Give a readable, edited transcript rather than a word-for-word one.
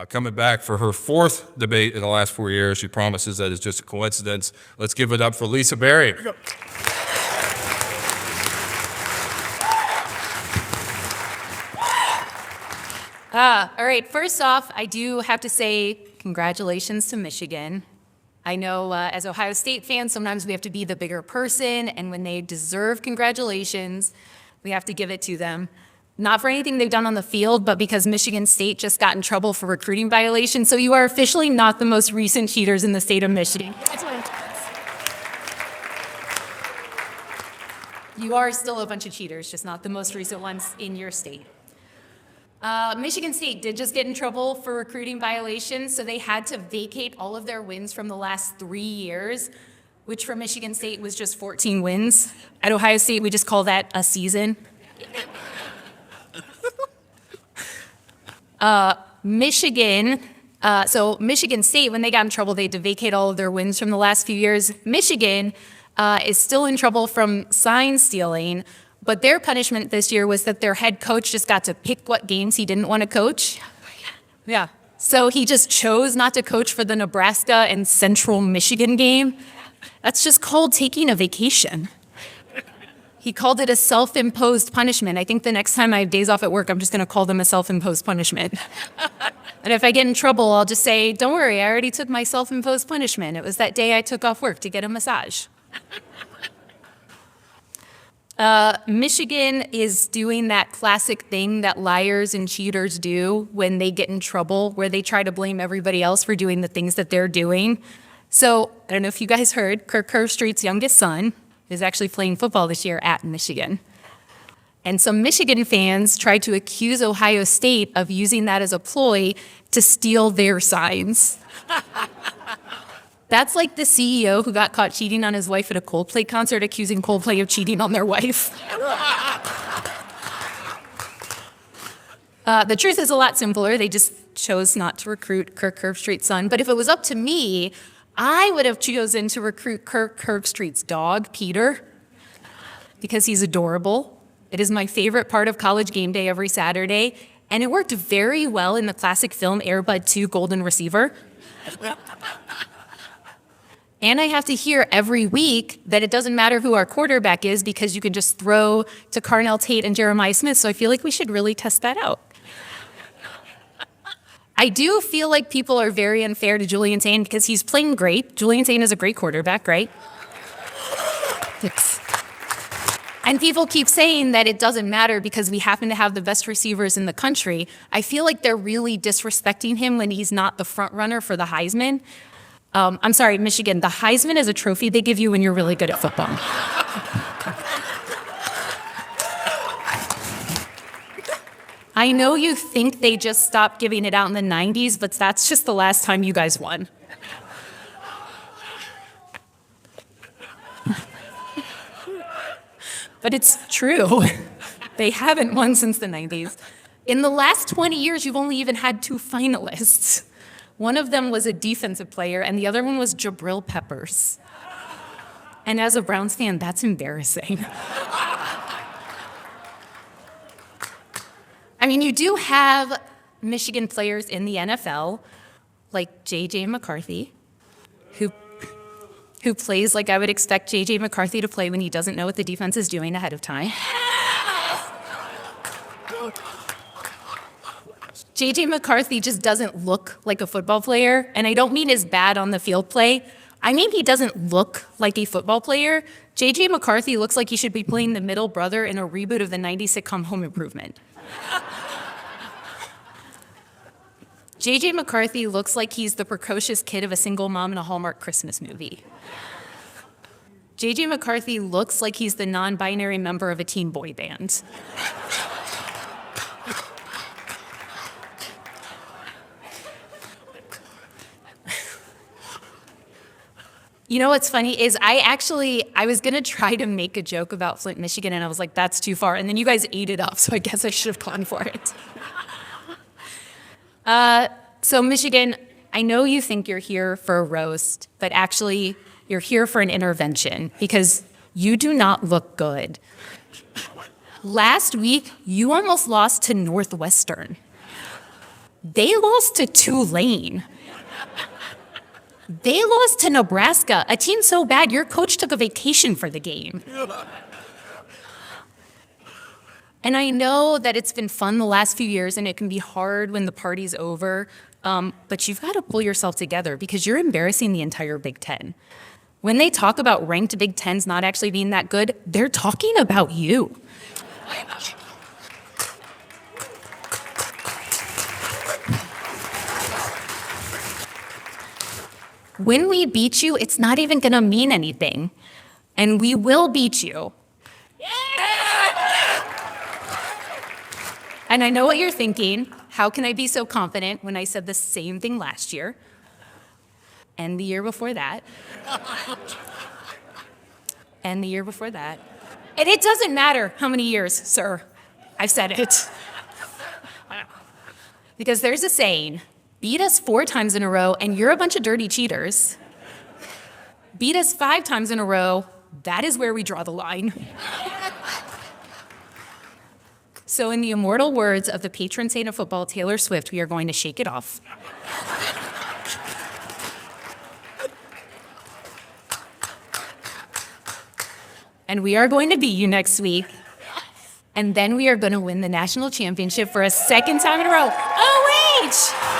Coming back for her fourth debate in the last 4 years. She promises that it's just a coincidence. Let's give it up for Lisa Berry. All right, first off, I do have to say congratulations to Michigan. I know as Ohio State fans, sometimes we have to be the bigger person, and when they deserve congratulations, we have to give it to them. Not for anything they've done on the field, but because Michigan State just got in trouble for recruiting violations, so you are officially not the most recent cheaters in the state of Michigan. You are still a bunch of cheaters, just not the most recent ones in your state. Michigan State did just get in trouble for recruiting violations, so they had to vacate all of their wins from the last 3 years, which for Michigan State was just 14 wins. At Ohio State, we just call that a season. Michigan State, when they got in trouble, they had to vacate all of their wins from the last few years. Michigan is still in trouble from sign stealing, but their punishment this year was that their head coach just got to pick what games he didn't want to coach. Yeah. So he just chose not to coach for the Nebraska and Central Michigan game. That's just called taking a vacation. He called it a self-imposed punishment. I think the next time I have days off at work, I'm just going to call them a self-imposed punishment. And if I get in trouble, I'll just say, don't worry, I already took my self-imposed punishment. It was that day I took off work to get a massage. Michigan is doing that classic thing that liars and cheaters do when they get in trouble, where they try to blame everybody else for doing the things that they're doing. So I don't know if you guys heard, Kirk Herbstreit's youngest son is actually playing football this year at Michigan. And some Michigan fans tried to accuse Ohio State of using that as a ploy to steal their signs. That's like the CEO who got caught cheating on his wife at a Coldplay concert, accusing Coldplay of cheating on their wife. The truth is a lot simpler. They just chose not to recruit Kirk Herbstreit's son. But if it was up to me, I would have chosen to recruit Kirk Herbstreit's dog, Peter, because he's adorable. It is my favorite part of college game day every Saturday, and it worked very well in the classic film Air Bud 2 Golden Receiver. And I have to hear every week that it doesn't matter who our quarterback is because you can just throw to Carnell Tate and Jeremiah Smith, so I feel like we should really test that out. I do feel like people are very unfair to Julian Sain because he's playing great. Julian Sain is a great quarterback, right? And people keep saying that it doesn't matter because we happen to have the best receivers in the country. I feel like they're really disrespecting him when he's not the front runner for the Heisman. I'm sorry, Michigan, the Heisman is a trophy they give you when you're really good at football. I know you think they just stopped giving it out in the 90s, but that's just the last time you guys won. But it's true. They haven't won since the 90s. In the last 20 years, you've only even had 2 finalists. One of them was a defensive player, and the other one was Jabril Peppers. And as a Browns fan, that's embarrassing. I mean, you do have Michigan players in the NFL, like J.J. McCarthy, who plays like I would expect J.J. McCarthy to play when he doesn't know what the defense is doing ahead of time. J.J. McCarthy just doesn't look like a football player, and I don't mean his bad on the field play. I mean he doesn't look like a football player. J.J. McCarthy looks like he should be playing the middle brother in a reboot of the 90s sitcom Home Improvement. J.J. McCarthy looks like he's the precocious kid of a single mom in a Hallmark Christmas movie. J.J. McCarthy looks like he's the non-binary member of a teen boy band. You know what's funny is I was going to try to make a joke about Flint, Michigan, and I was like, that's too far. And then you guys ate it up, so I guess I should have gone for it. So Michigan, I know you think you're here for a roast, but actually you're here for an intervention because you do not look good. Last week, you almost lost to Northwestern. They lost to Tulane. They lost to Nebraska, a team so bad your coach took a vacation for the game. And I know that it's been fun the last few years and it can be hard when the party's over, but you've got to pull yourself together because you're embarrassing the entire Big Ten. When they talk about ranked Big Tens not actually being that good, they're talking about you. When we beat you, it's not even going to mean anything. And we will beat you. And I know what you're thinking. How can I be so confident when I said the same thing last year? And the year before that? And the year before that? And it doesn't matter how many years, sir. I've said it. Because there's a saying, beat us 4 times in a row and you're a bunch of dirty cheaters. Beat us 5 times in a row, that is where we draw the line. So in the immortal words of the patron saint of football, Taylor Swift, we are going to shake it off. And we are going to beat you next week. And then we are going to win the national championship for a second time in a row. OH!